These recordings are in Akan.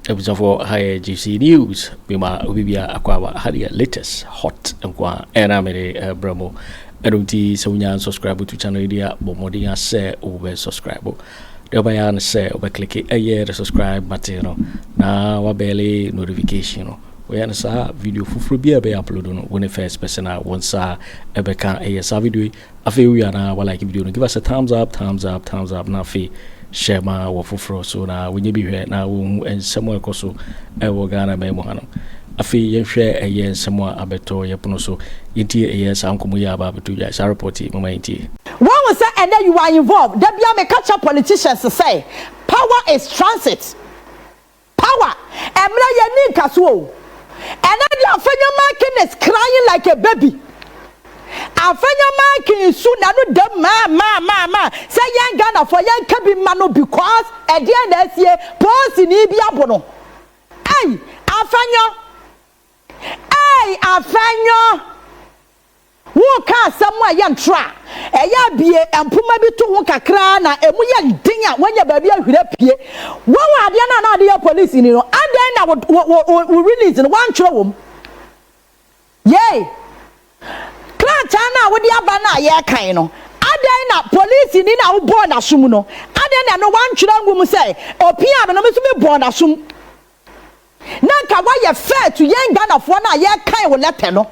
episode for higher GC News. Bima Ubibia Aquaba had the latest hot and qua Aremeyaw Bromo. Erunti Sonya subscribe to channel idea, Bomodia say over subscribe. The bayan say over click a year subscribe material. Now wabele notification. We answer video for be upload when the first person once ebeka a video. I feel we are now like video. Give us a thumbs up. Now fee. Share my wafufro so now when you be here now and somewhere koso ewo Ghana me mohano afi ye share a year somewhere abeto ye pono so yiti a year sam komu ya ba betu ya sa report mama yiti one was say and then you are involved there be me catch up politicians to say power is transit power emra ye ni kaso and then the Afenyo Markin is crying like a baby. Afenyo Markin soon no dem ma say young Ghana for young kabi mano because at the end of the year post ni bi abono hey Afenyo wo ka somewhere yan tra eya bie empuma bi to ho kakra na emu ye din a wanya ba bi ahwira pie wo ade na ade police ni no and na we release no wan tro wom yay Chana with the abana ye kind no. Adena police ni na born asum no. Adena no one children woman say, Opia no me born asum. Nanka why you fair to young Ghana for na ye kind will let no.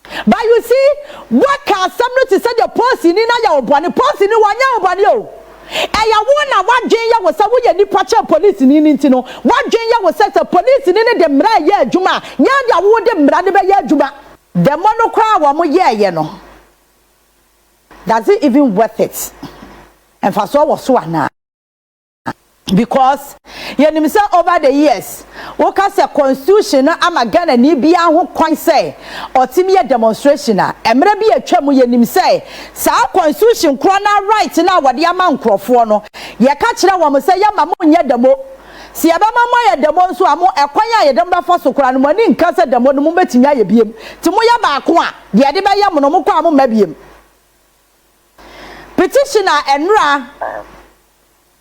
But you see, what can somebody to say the post in your born post in one year body o. Eya wona wadwen was say we ni pacha police ni ntino. Wadwen was say police ni de mra ye adwuma. Nya dia wo de mra de be ye adwuma. The monocra wamo ye no. Does it even worth it? And for so was so na. Because you say over the years, woka say constitution na ama Ghana ni bia ho kwan say otimi demonstration a emre bi atwa mu yenim say sa constitution kro na right na wode ama nkrofo no ye ka kire wo say ya ma mo nye demo si abama mo ya demo nso amo ekwan ya yedem ba foso kra no mani nka se demo no mo betimi aye biem ti mo ya ba ko a de de ba ya mo no mo kwa mo mabiem petition a enra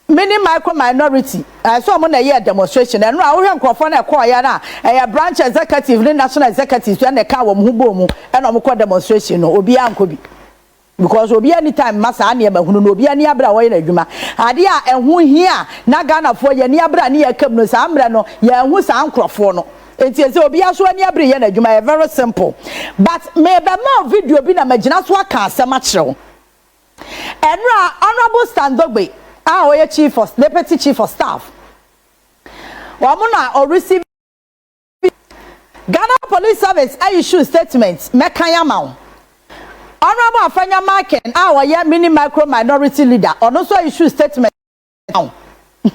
many micro minority so mo na ye demonstration enra wo hwe nkrofo na ekọ ya na branch executive ni national executive so na ka wo mo hubo mu e no mo kọ demonstration no obi anko bi because obi anytime masa na ba hunu no obi ani abra wo ye na adwuma ade a ehun hia na Ghana fo ye ni abra ni ye kam no sa amra no ye ehun sa ankrofo no enti ese obi aso ani abra ye na adwuma very simple but me be ma video bi na magina so aka asema kirewo enra honorable Standogbe oye chief of deputy chief of staff wa mo na o receive Ghana Police Service issue statement mekan amaw Honorable Afenyo Markin, our mini micro minority leader, or so issue statement.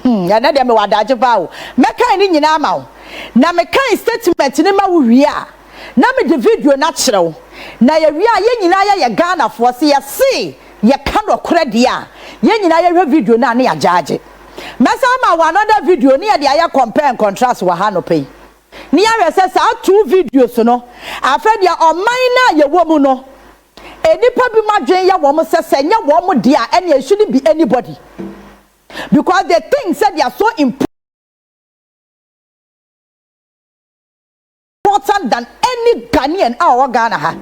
Ya na dem wadaje bawo. Meka ni nyina amaw. Na meka statement ni ma wo wia. Na me the video na kirew. Na ye wia ye nyina ye Ghana for se ye see ye ka no krede a. Ye nyina ye video na ya judge. Mesa ma another video ni ye de aye compare and contrast wa ha no pay. Ni ya se sa two videos no. Afre dia oman na ye wo mu no. Enipa bi madwen ya wo mo sese nya wo mo dia and it shouldn't be anybody because the things said they are so important than any Ghanaian our Ghana ha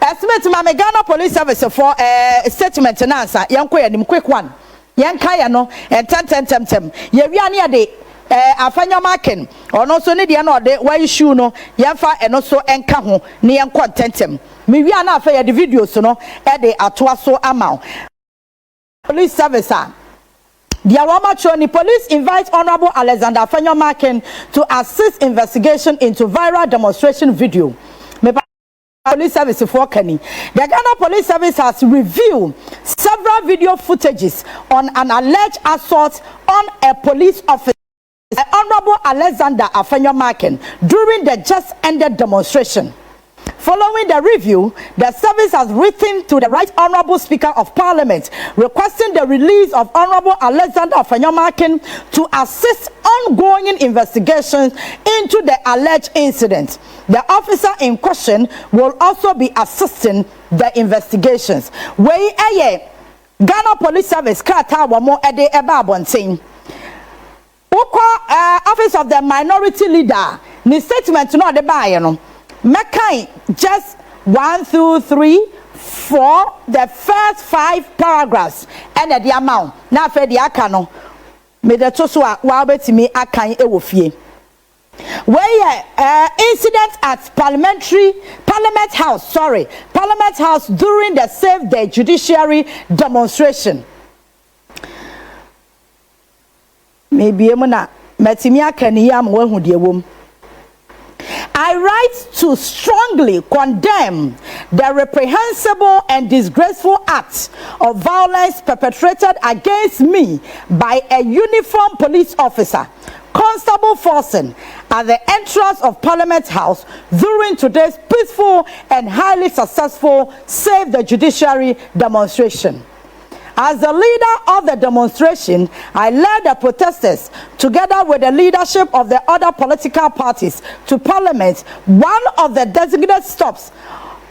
estimate ma me Ghana Police Service for statement na answer yanko ya nim quick one yanka ya no tem ye wi ane ade Afenyo Markin ono so ne de na ode wa issue no yemfa eno so enka ho ne yen contentem me wi ana afa ya the videos no e de atoa so amount police service the Awamacho police invite Honorable Alexander Afenyo Markin to assist investigation into viral demonstration video. Police service for Kenny. The Ghana Police Service has reviewed several video footages on an alleged assault on a police officer. Honorable Alexander Afenyo Markin during the just ended demonstration. Following the review, the service has written to the Right Honorable Speaker of Parliament requesting the release of Honorable Alexander Afenyo Markin to assist ongoing investigations into the alleged incident. The officer in question will also be assisting the investigations. Ghana Police Service krata wamo ede eba abonten. Uko office of the minority leader, the statement no the buy, you know. Mekai just 1, 2, 3, 4, the first 5 paragraphs, and the amount. Now for the akano, me the tosua wabeti me akan ewofie. Where incident at Parliament House during the Save the Judiciary demonstration. Maybe emuna metimi akaniya mo hu de wom. I write to strongly condemn the reprehensible and disgraceful acts of violence perpetrated against me by a uniformed police officer, Constable Forson, at the entrance of Parliament House during today's peaceful and highly successful Save the Judiciary demonstration. As the leader of the demonstration, I led the protesters, together with the leadership of the other political parties, to Parliament, one of the designated stops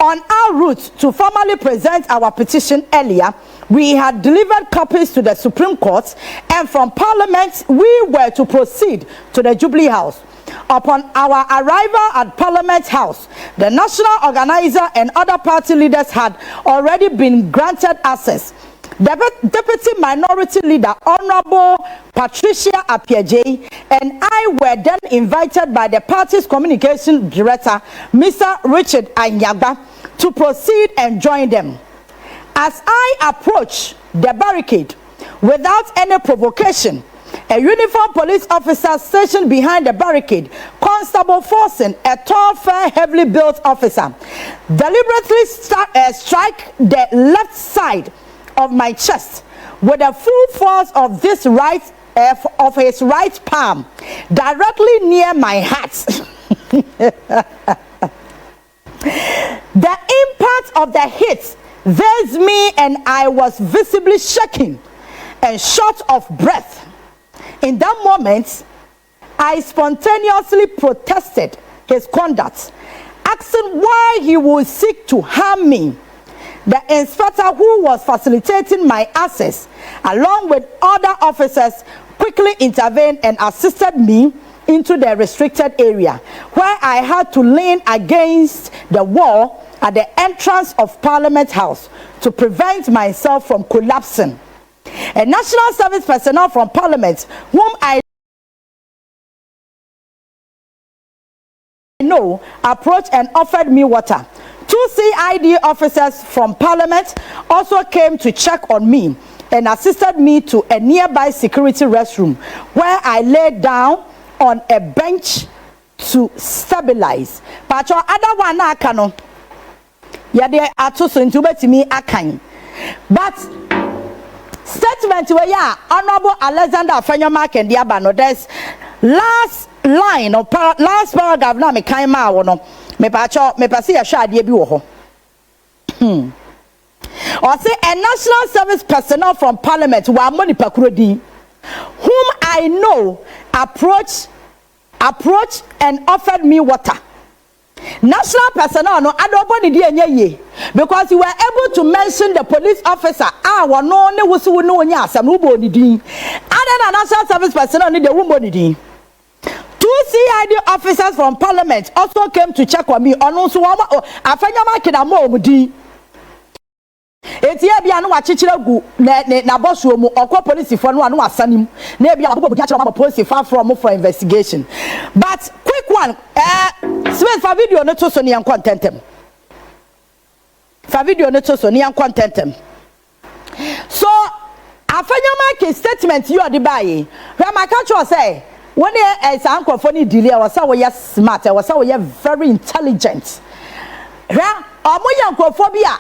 on our route to formally present our petition earlier. We had delivered copies to the Supreme Court, and from Parliament, we were to proceed to the Jubilee House. Upon our arrival at Parliament House, the national organizer and other party leaders had already been granted access. The Deputy Minority Leader, Honorable Patricia Apiaje, and I were then invited by the party's communication director, Mr. Richard Anyagba, to proceed and join them. As I approached the barricade, without any provocation, a uniformed police officer stationed behind the barricade, Constable Forson, a tall, fair, heavily built officer, deliberately strike the left side of my chest with the full force of his right palm, directly near my heart. The impact of the hit dazed me, and I was visibly shaking and short of breath. In that moment, I spontaneously protested his conduct, asking why he would seek to harm me. The inspector who was facilitating my access, along with other officers, quickly intervened and assisted me into the restricted area, where I had to lean against the wall at the entrance of Parliament House to prevent myself from collapsing. A national service personnel from Parliament, whom I know, approached and offered me water. 2 CID officers from Parliament also came to check on me and assisted me to a nearby security restroom, where I lay down on a bench to stabilize. Pacho other one akano yade ato so nti obetimi akan. But statement where ya Honorable Alexander Afenyo Markin the abano, there's last line or last paragraph na me kan ma wo no me pasi ya sha ade bi wo ho. Or say a national service personnel from Parliament wa moni pakurodi, whom I know approached and offered me water. National personnel no adoboni di enye, because you were able to mention the police officer wa no ne wusu no nya asam no bo ni din. Other national service personnel ni de wo bo ni din. 2 CID officers from Parliament also came to check on me. Onu so Afenyo Markin am omudi. Etia bia no wa chichire gu na bosuo mu okwa police for no anu asanim na bia abobo bia chira ma police far from for investigation. But quick one, space for video no to so ne contentem. For video no to so ne contentem. So Afenyo Markin statement you the buy. Where my culture say when is uncle funny delay was say we smart, was say we very intelligent. Where omo yankophobia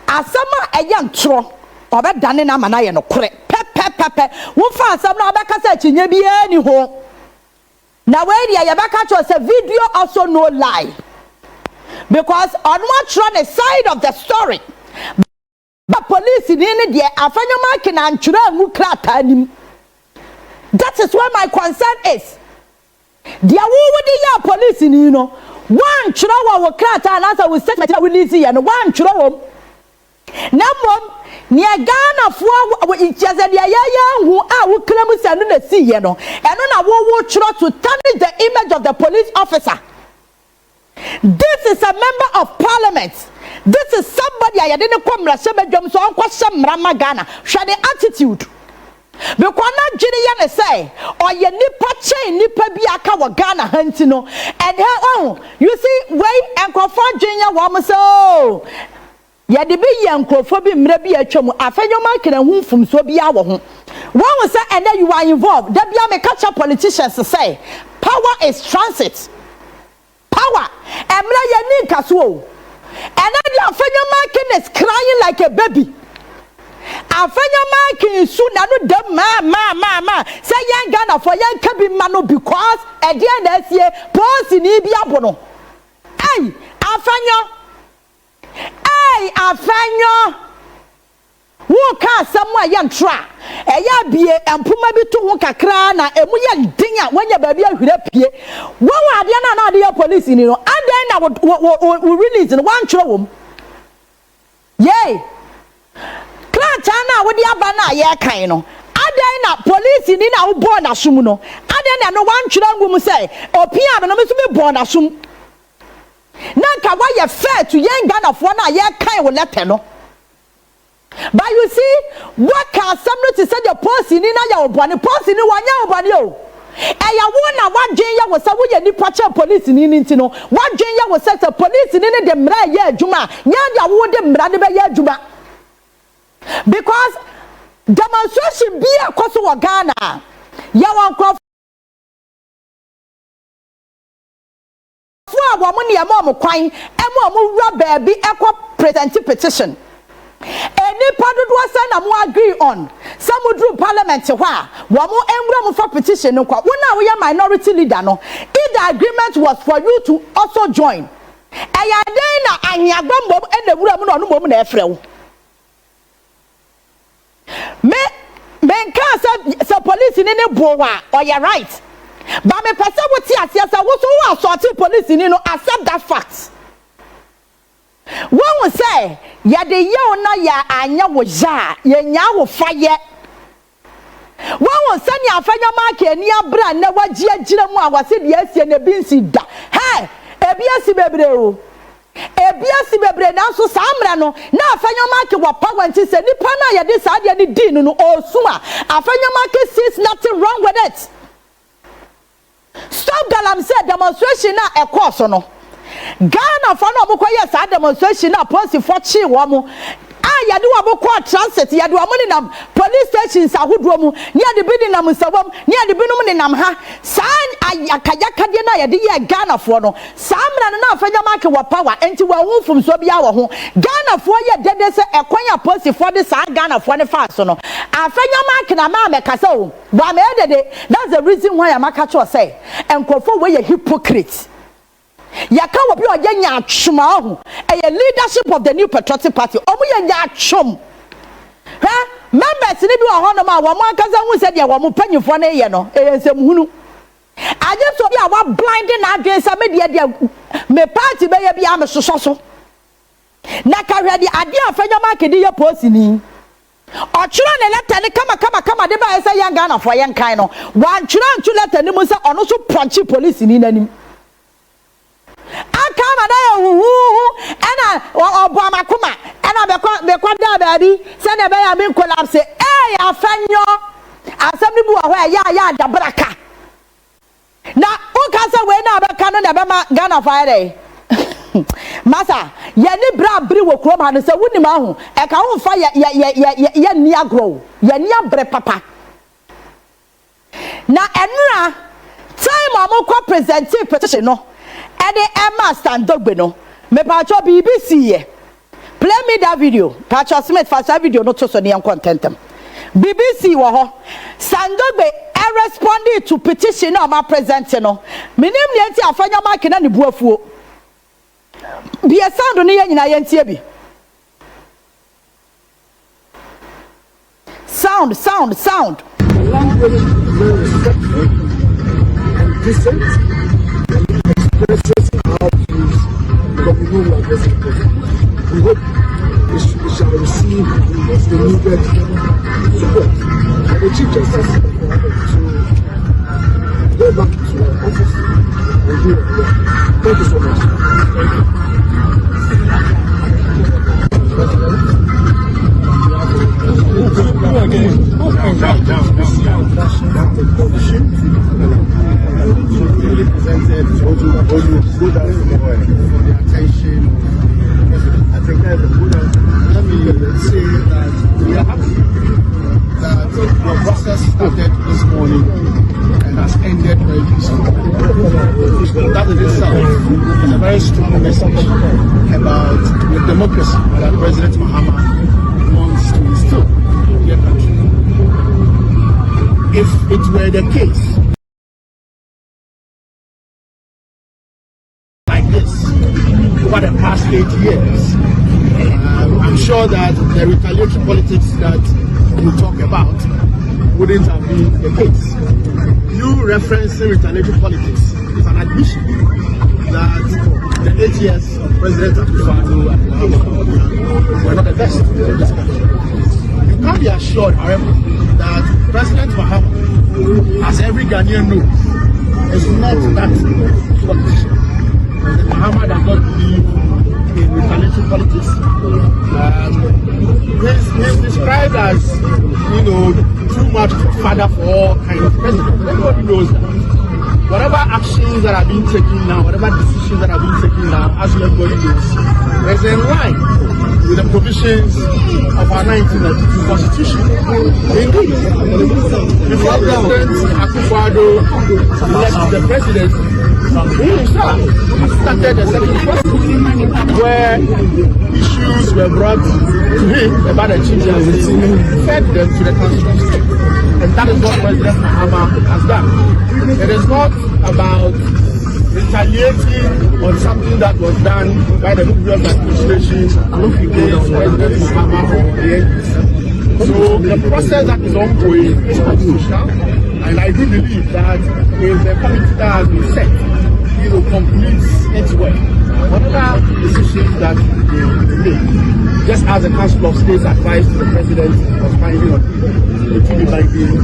asama eya ntro obedane na mana ye no kore pepepepe wo fa asam na obekasa chinya bia ni ho na we dia ye beka cho say video also no lie, because on one try the side of the story but police ni dia Afenyo Markin antwura mu krata nim. That is where my concern is. Dia wo di ya police ni no one try wa krata and answer we statement we release here no one try wo. Now, Near Ghana for who are who claim to see you know, and on a war try to tarnish the image of the police officer. This is a member of parliament. This is somebody I didn't come so I'm question Ghana. Share the attitude. Because na Jinian say, or ye nipa chain nipa biaka wa Ghana hantino, and her own. You see, wait and confront Jinia Wamaso. Ya de be yankrofobi mrebi atwam Afenyo Markin hu fum so bia wo ho. One will say and then you are involved. There be a catch up politicians to say power is transit. Power. Emra ye ni kaso. And then the Afenyo Markin is crying like a baby. Afenyo Markin soon anu dem ma say young Ghana for young kabi mano because at the end of this year post ni bia bono. Hey, Afenyo. Hey, Afenyo. Who can somewhere young tra? Eya bie empuma bi to ho kakra na emu ye dinya wanya ba bia hwirapie. Wo wa ade na ade police ni no. Ade na we release no wan tro wom. Yay. Chana wo di aba na ye kan no adan na police ni na wo born asum no adan na no wan twira ngum say opia be no me so be born asum na ka wa ye fair to yen Ghana fo na ye kan wo letter no. But you see what can somebody say the police ni na ya wo born police ni wanya wo born o eya wo na wa dwen ya wo say wo ye nipa cha police ni nti no wa dwen ya wo say police ni de mra ye adwuma nya dia wo de mra de be ye adwuma. Because demonstration be a cost of Ghana. Yawan crop for woman ya mom kwine e mom rubber be equal present petition. Any part was na mo agree on. Some drew parliament wa womo enwura for petition no kwa. Una we minority leader no. If the agreement was for you to also join. Eya den na anyagbom e na wura mu no mom na efrew. Men can't say police in any boa or you're right. But me person what yes, I was so sorting police in accept that fact. One will say, ya de yo na ya anya was ya nya fire. One will send ya Afenyo Markin near brand never jiramu was said yes and a binsi da. Hey, ebiasi bebreo. Ebiasi bebre na so samra no na Afenyo Markin wa power nti se nipa na ye de saade ni din no osuma Afenyo Markin sees nothing wrong with it. Stop galamsey demonstration na ekoso no Ghana for no mokoye sa demonstration na police for chi wo mo yade wa bokọ transit yade wa money na police stations ahodo mu ne yade bi nam nsawam ne yade bi num ne nam ha san akayaka de na yade ye Ghana for no samra na Afenyo Markin wa power enti wa hunfum so bia wo ho Ghana for ye dede se ekwan police for de sa Ghana for ne fa so no Afenyo Markin na ma mekasa o wa me dede. That's the reason why amaka cho say enkofo we ye hypocrite. Yaka wo bi oye nya atwoma ho a leadership of the New Patriotic Party omo ye nya atwom ha members ni bi wo ho no ma wo mo akaza hu se de wo mo panyifo na ye no ensem hunu aje so bi a wa blinding na adwen sa me de me party be ye bi am soso na ka hwe de ade Afenyo Markin de ye post ni otchere ne letter ni kama de ba say yan Ghana for yan kan no wan tchere ntu letter ni mo se ono so punch police ni nanim akama na hu ena obo amakoma ena be kwa da baby se na be ya me collapse Afenyo asem ni bu wa ya da braka na o ka se we na be ka no na be ma Ghana fire masa ye ni bra bri wo krom ha no se wunim ahu e ka ho fa ye ni agro ye ni abre papa na enura time amokọ presenting petition no and the Emma Standogbe no me pacho BBC ye play me that video pacho Smith fast video no to so ne contentem BBC wo ho Standogbe responding to petition na ma present no minim ne enti Afenyo Markin na ne buafuo bi e sound no ye nyina ye ntie bi sound language very respectful and decent. Expressing our views because we know we are very important. We hope we shall receive us the needed support. And the Chief Justice to go back to our office and do our work. Thank you so much. Really presented the attention. I think that let me say that we are happy that the process started this morning and has ended very peacefully. That in itself is a very strong message about the democracy that President Mahamadu wants to instill in their country. If it were the case like this over the past 8 years, I'm sure that the retaliatory politics that you talk about wouldn't have been the case. You referencing retaliatory politics is an admission that the 8 years of President Akufo Addo were not the best in this country. You can be assured, however, that President Mahamadu, as every Ghanaian knows, is not that politician. President Mahamadu does not believe in retaliatory politics. He's described as, too much father for all kind of president. Everybody knows that. Whatever actions that are being taken now, whatever decisions that are being taken now, as everybody knows, is in line with the provisions of our 1992 Constitution. Indeed, before President Akufo Addo left the presidency, he himself started a second process where issues were brought to him about the chief justice, fed them to the constitution. And that is what President Mahamadu has done. It is not about retaliating on something that was done by the previous administration against President Mahamadu or the NDC. So the process that is ongoing is constitutional, and I do believe that if the committee that has been set, completes its work, whatever decisions that they make, just as the Council of State's advice to the President was binding on him, it will be binding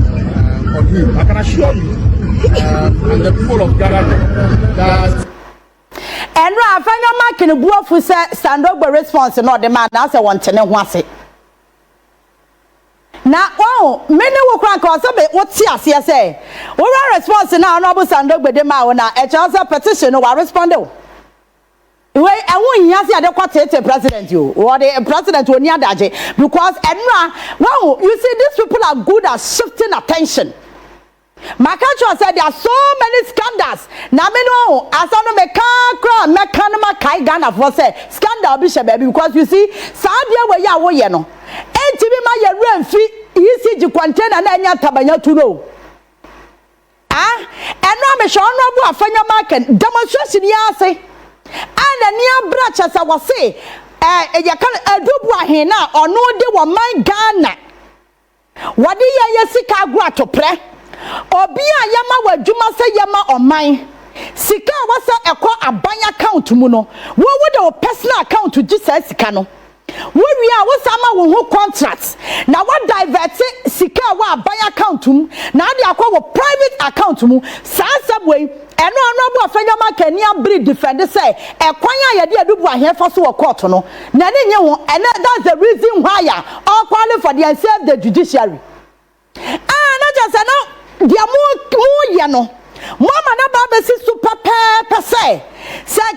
on him. I can assure you, and the people of Ghana, that. And Afenyo Markin buofu say Sandogbe response no the man na say wontene ho ase. Na many wo kran ka so be woti ase say wo response na no bu Sandogbe de ma wo na e cha petition no wa respond o. We enwo hia se ade kwatete president you or the president oni adaje because enra you see these people are good at shifting attention. Makacho said there are so many scandals. Na me no asano mekanma kai Ghana for say scandal be baby because you see sadia we ya wo ye no entibi ma ye remfi ECG container na nya tabanya tu no eno me sho honorable Afenyo Markin demonstration ya say ana nia bracha sa wo say ya kan adubu ahen na ono de wo man Ghana wade ye sika agro atopre obi a yama wadwuma se yama oman sika wasa ekọ abanya account mu no wo de personal account gisa sika no wo wi a wo sama wo ho contract na wo divert sika wa abanya account mu na de akọ wo private account mu sansabwe eno bu Afenyo Markin ni abri defend say ekwan a ye de adubu ahefa so wo court no na ne nye ho and that's the reason why all qualify for the save the judiciary na just no dia mu ye no mama na ba be si super pepper say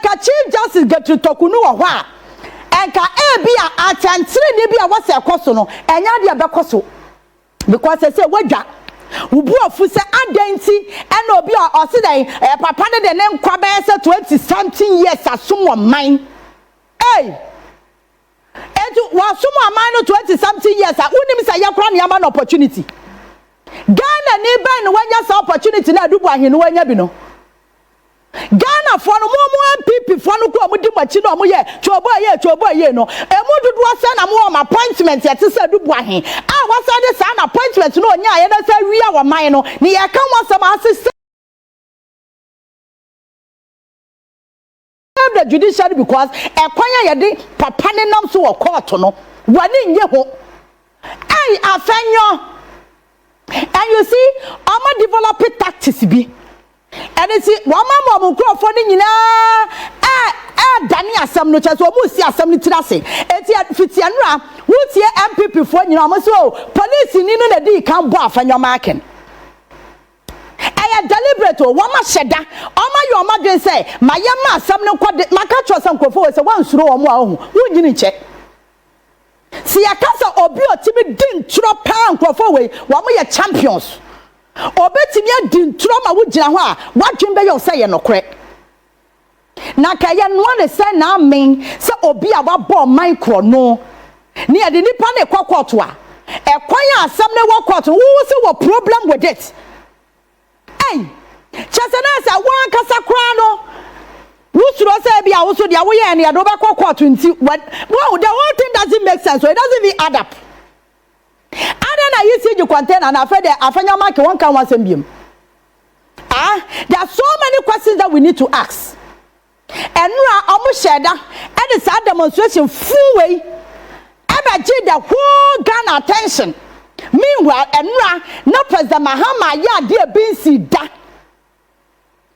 ka Chief Justice Gertrude Torkonoo wo ho enka bi a atantire ni bi a wose ekoso no enya dia bekoso because say wadwa ubu ofu say adanti ena obi a osidan papa ne de ne nkwa be say 20 something years asomo man etu wasomo man no 20 something years unim say yakra ne ama opportunity Ghana ni ben wanya sa opportunity na adubu ahinu wanya bi no Ghana for no mo MPP for no ko mudi machi no mo ye chobo ye no emu dudu asa na mo appointment ye tse adubu ahin wasa de sa na appointment no nya ye na sa wi a wo man no ni ye kan wasam assistant the judiciary because ekwanya ye de papa ne nam so wo court no wani nye ho Afenyo. And you see, I'm developing tactics be. And you see, one mama go for Dani asam no chance omu si asam ni tirase eti fitianra wutie MPP fo nyina omo so police ni no na di kan bo Afenyo Markin deliberate o wama sheda oma yo omadwen say mayema asam no kwade maka twosam kofo we say wansuro omo a ohu wugini che si yakasa obi otimi din tro pa nkofo we wamo ye champions obetimi adin tro ma wugina ho a wadwen be yo say ye nokre na kaya no ne say na amen say obi a wabọ micro no ni ade nipa na ekwakoto a ekwan asam na wakoto wo say wo problem with it. Chasena sa wan kasa kra no wusuro say bia wuso dia wo ye ne do be kokot nti wow the whole thing doesn't make sense, so it doesn't even add up. Adana you see you container na fe de Afenyo Markin won kan wasem biem. There are so many questions that we need to ask. Enura omo sheda and this demonstration full way ebe the whole Ghana attention. Meanwhile, Enra, no President Mahamadu Bawumia bin da.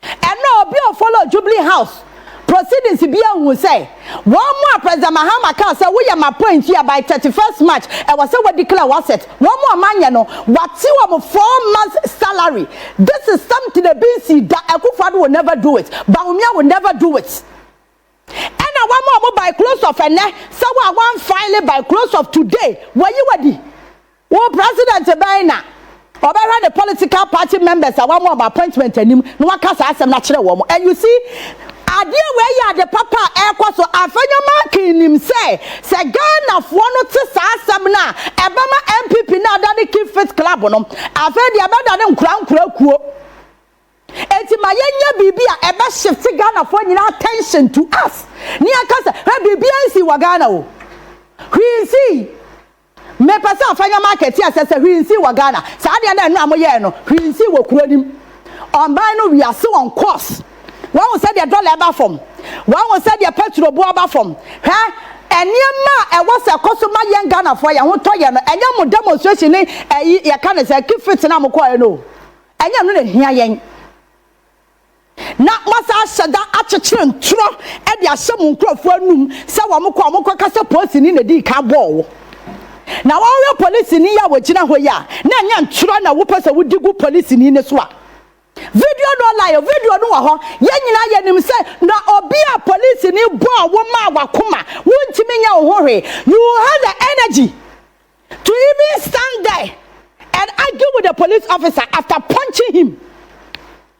Enra obi follow Jubilee House. Proceedings be who say, one more President Mahamadu can say we are my point here by 31st March. I was say we declare what's it. One more man, you know, what 4 months salary. This is something the bin that Akufo Addo will never do it. Bawumia will never do it. And one more by close of so I want file by close of today. Where you ready? Wo president Baina oba the political party members are one more appointment anim no waka sa asem na kire wo mo. And you see ade we ya the papa ekwo so Afenyo Markin nim say Ghana fo no te sa asem na ebama MPP na adani keep fit club no afedi abada ne nkura kuo enti ma yenya bibia ebe shift Ghana fo nyina attention to us ni aka say bibia nsi wa Ghana o hwisi me pesa Afenyo Markin ti asese hwinsi wa Ghana sa ade na enu amoye no hwinsi wo kuronim omban no we are so on course one will say the dollar eba from one will say the petrol bo eba from enema e was a customer yen Ghana for ya ho toye no enya mo demonstration ni ye kan say keep fit na mo ko no enya no na hia yen na masa shada achechere ntro e de ahyem nkrofo anum se wo mo ko kasa police ni na di ka bo. Na wa police ni ya wagina ho ya na nya ntro na wo pese wo digu police ni ne so a video no lie video no wa ho ye nyina ye nim se na obi a police ni bo wo ma wakoma wo ntimi nya wo hore. You have the energy to even stand there and argue with the police officer after punching him.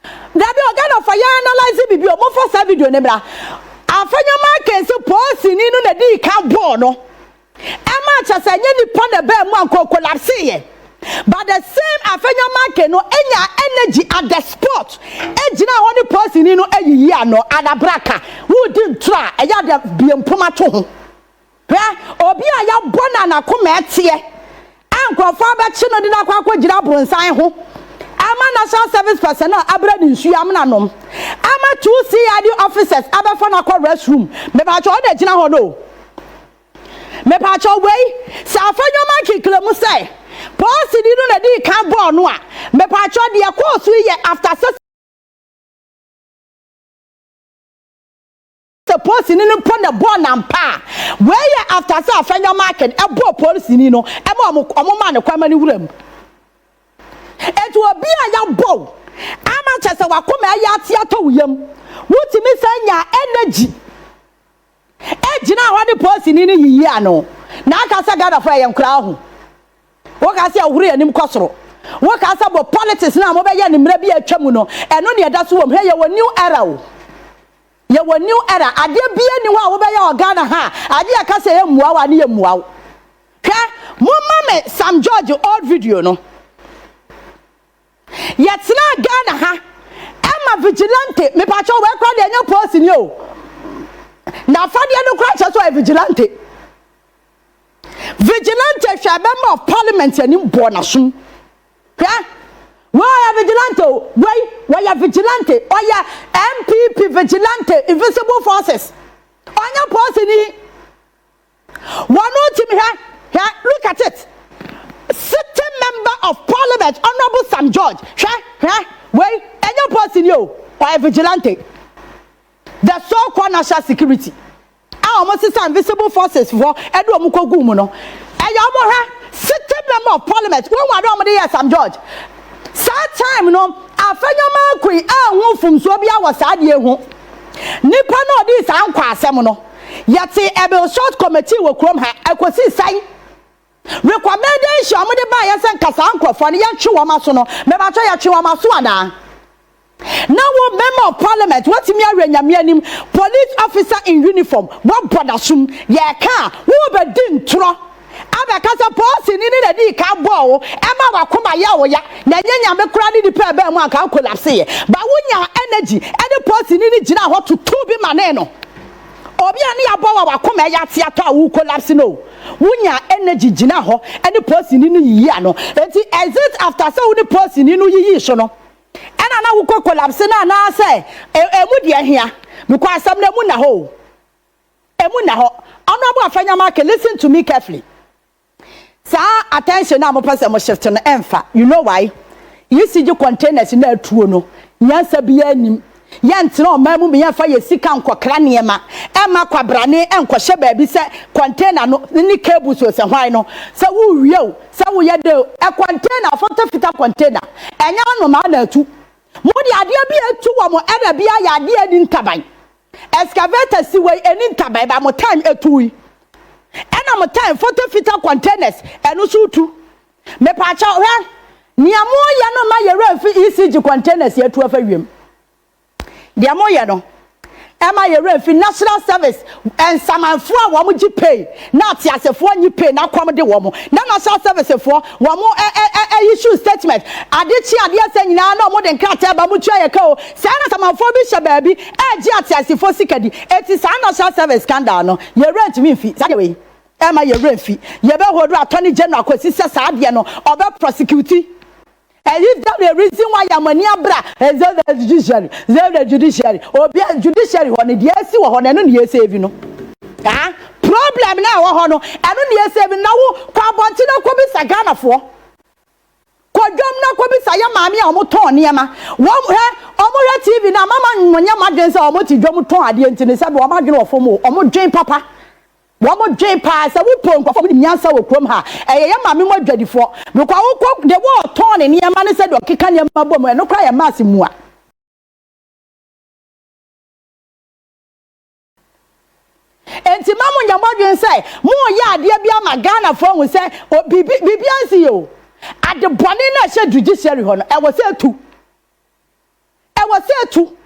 That be organ of fire analyze bibi o mo for sa video ne bra Afenyo Markin so police ni no na di ka bo no Emma chasa nye ni pon the be mu anko collapse ye. But the same Afenyo Markin no enya energy at the spot. Ejina ho ni person ni no eyiyi ano adabraka. Who did try eya de biempoma to ho. Obi a ya bona na koma etie. Anko fa ba chi no di na kwa gira bronsan ho. Ama national service personnel abra ni nsu amna nom. Ama 2 CID officers abefa na kwa restroom. Me ba cho de gina ho no. Me pa cho wey sa Afenyo Markin klemu say policy ni no na di kan bo no a me pa cho de course ye after the policy ni no pon the ball na mpa wey after say Afenyo Markin e bo policy ni no e ma omo ma ne kwama ni wuram etu obi a ya bo ama chese wakoma ya atia to wuyam wutimi sanya energy ejina hwade policy ni yiyi ano na aka sa Ghana for yem kra ho wo ka se ahuru anim kosoro wo ka sa bo politics na mo be ye nimra bi atwamu no eno ne eda so wo he ye wo new era o ye wo new era ade bi ani wo be ye Ghana ha ade aka se ye muwa wa ne ye muwa hwa mo mame Sam George old video no yetna Ghana ha Emma vigilante me pa cho we kwa de nya policy ni o na fadia no kwa cha so vigilante member of parliament ani bo na so why vigilante why vigilante oya MPP vigilante invisible forces onya policy ni one team here look at it wait, and your person you or vigilante. The so-called national security. Our almost invisible forces for Edward Mukogumuno. And you sitting member of parliament. One more year, Sam George. Sad time, no. Afenyo Markin, who from Swabia was Adio. Nipa no this Anqua Semono. Yet, a short committee will chrome her. I could see sign. Recommendation, I'm the buyers and Casanqua for the Chuamasono. Mebata Chuamaswana. Now, member of parliament, what's me a police officer in uniform, what brother soon, yeah, car, who be din tro. Aba kasa person ni na di ka bo ema wa koma ya wo ya na nyanya me kura ni di pe be mu aka collapse ba wonya energy any person ni gina ho to be mane no obi ani abo wa koma ya ti ato awu collapse no wonya energy gina ho any person ni yi ano enti exit after say we person ni no yi so no ena na wo collapse na say emu de ahia because asam na mu na ho emu na ho Honorable Afenyo Markin, listen to me carefully. Sir, attention now, I'm shift on the you know why? You see your containers in there too, no. Yansa be any. Yant no, mamma, me and fire sick and quacraniema. Emma quabrane and quashe baby said container no, any cables was a why no. So who yo, so we had a container, 40-foot container. And you no man too. Moody idea be a 2 or more, and be a idea in cabin. Excavator see way any time by more time a 2. And I'm time 40-foot containers and also 2. Me patch out here. Niamo yano ma yere ECG containers here to a room. Niamo yano. Am I a national service and some for one you pay? Not as a phone you pay, now come the woman. Now national service for one more issue statement. I did see idea saying now no more than cat bamucha ko. Sana some for bishop baby. As for sikadi. It is a national service scandal. No, you rent me fee. Anyway, am I a rent fee? You better hold Attorney General because it's a sadiano or the prosecuting. And if that's the reason why I'm near bra, and the judiciary, or be a judiciary on the DSC or on any saving. Ah, problem now, Hono, and only saving now, Quabantino Kobi Sagana for. Quadrumna Kobi Saya Mammy or Motoniama. One TV now, Mamma, when your mother's or Motijomuton, I didn't say, or Magno for more, or more Jane Papa. One more J pass, I will pump for the Yansa will come her. A young mammy was ready for. Look, I will cook the war torn in your man said, okay, can you mabum and no cry a massive moi. And to Mamma, your mother say, more ya, dear Biama Ghana phone will say, oh, Bibiancio. At the Bonina said judiciary honor, I was there too. I was there too.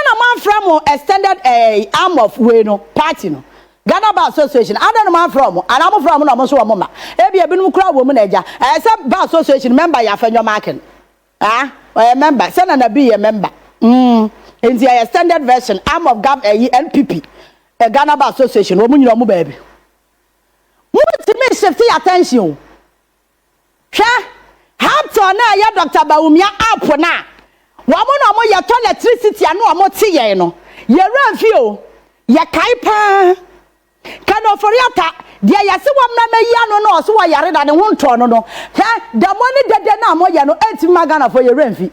A man from extended a arm of Weno party no Ghana Bar Association. I don't know man from and I'm from almost a mama. Maybe a been crowd woman eja. I said Bar Association member Afenyo Markin. Or a member, send and be a member. In the extended version, arm of gabby NPP, a Ghana Bar Association, woman your baby. Move to me shift attention. How to now Dr. Bawumia up now. Woman mo ya electricity anu amo tie no ye review ya kaipa kan ofori ata dia ya se wam na meya no no so wa yare da ne ho nto no the money dede na mo ya no enti magana for ye remfi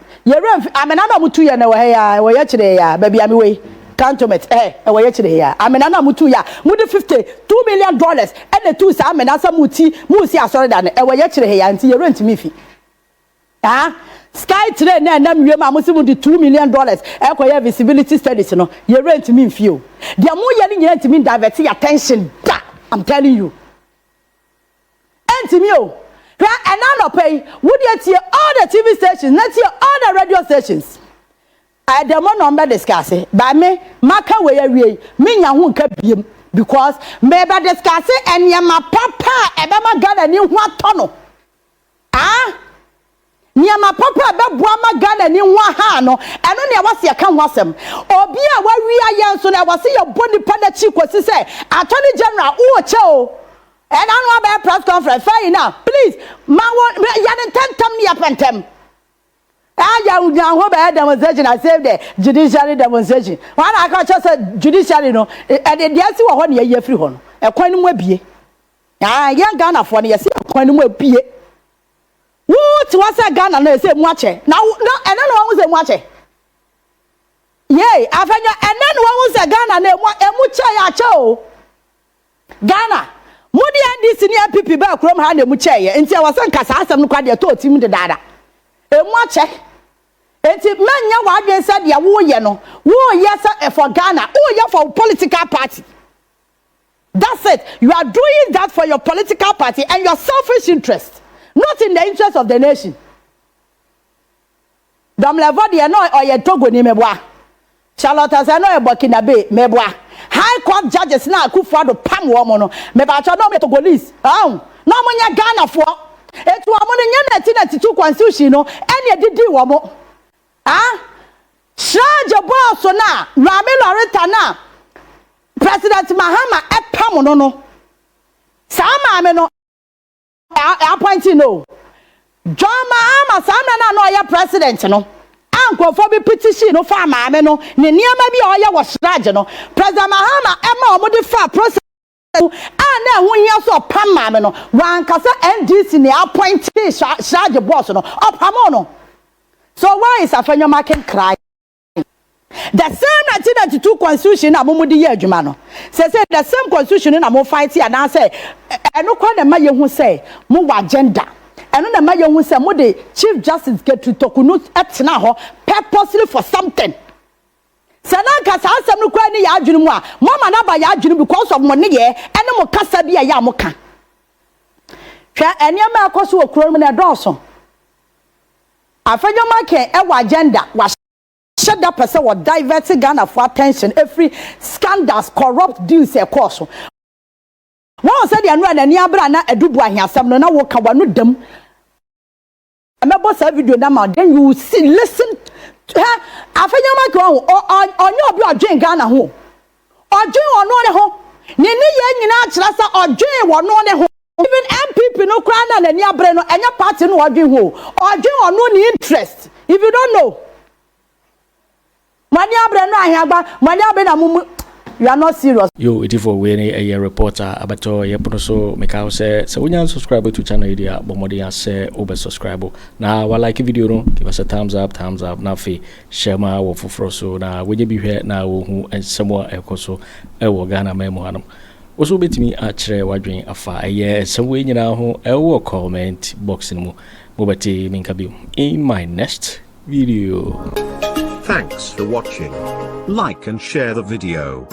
amena na mutu ye na wo ya wo ye kire ya ba bia me we cantonment wo ye kire ya amena na mutu ya mu de $52 million and the two sa amena sa muti mu si asore da ne wo ye kire ya enti ye rent mi fi Sky today na nam wiem amusimu di $2 million ekoye visibility studies no ye rent me feel dia mo ye ni rent me divert your attention da I'm telling you enti me o and Anno pay would you hear all the TV stations not hear all the radio stations I dem no number discuss by me maka we awie me nya ho nka biem because me be discuss enyama papa ebe ma Ghana ni ho atono Niama papa be boama Ghana ni nwa ha no eno ne wase ya kan wasem obi a wawi ayen so na wase ya boni pa na chi kwesi se Attorney General wo che o and Anno be press conference fair now please ma ya den tentam ni apentem ya ho be demonstration I save the judiciary demonstration one I can just judiciary no and the asi wo ho ne ya free ho no e kwan mu abie yan Ghana fo ne ya se kwan mu abie What was a Ghana no say muache. Now no and then one was a muache. Yay, Afenyo and then one was a Ghana ne mucha ya cho. Ghana. Mudi and senior people back from hand the mucha ye. Until I was on Casa no kwade to team the dada. E muache. Enti manya wa adwen said ya wo ye no. Wo yes for Ghana. Oh yeah for political party. That's it. You are doing that for your political party and your selfish interest. Not in the interest of the nation. Dompreh de no oye Togo ni meboa. Charlotte say no e Burkina Faso meboa. High court judges na Akufo Addo pam wo mo no. Me ba cho no me Togolese. No mo nya Ghana fo. Etu wo mo nya 1992 constitution no ene didi wo mo. Shaje boss na Rami Loretta na President Mahama pam no. Sama me no appointing no. John Mahama Sana no ya president no. Ankofo bi petition no fa maame no. Ne niam bi oya wo sraje no. President Mahama ema omo de fa process na hu hia so pam maame no. Wan kasa NDC ne appointing sraje boss no. Opam no. So why is Afenyo Markin crying? The same 1992 constitution na mo di ye adwuma no. Say the same constitution na mo fight here na say eno kwa na maye hu say mo wa agenda. Eno na maye hu say mo de Chief Justice Gertrude Torkonoo etna ho purposely for something. Sananka sa asem no kwa ni ya adwunu mu a mo ma na ba ya adwunu because of mo ne ye ene mo kasa bi ya mo ka. Hwa eniama akoso okuro mu na dɔɔso. Afenyo Markin e wa agenda wa shut that person was diverting Ghana for attention every scandals corrupt deals a course. One said the run and Yabra na edubu ahiasam no na wo ka wanu dem. Amebo say video na then you see listen Afenyo Markin on your obi Ghana ho. Odwen ono ne ho. Ni ye nyina akira sa odwen wono ne ho. Even MPP no kra na ni abre no enya party no odwen ho. Odwen ono ni interest. If you don't know you are not serious. Yo, it is for winning a reporter abato yepono so meka say so when you subscribe to channel idea bomodi say over subscribe. Now wa like video no give us a thumbs up na fe share ma wo foforo so na we be hwe na wo hu ensemo ekoso e wo Ghana memo hanum. Oso betimi atchere wadwen afa eye semwe nyina ho e wo comment box ni mu mobati minka bi in my next video. Thanks for watching. Like and share the video.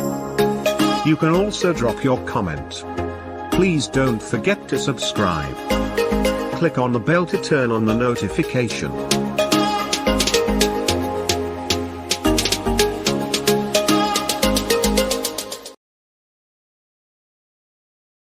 You can also drop your comment. Please don't forget to subscribe. Click on the bell to turn on the notification.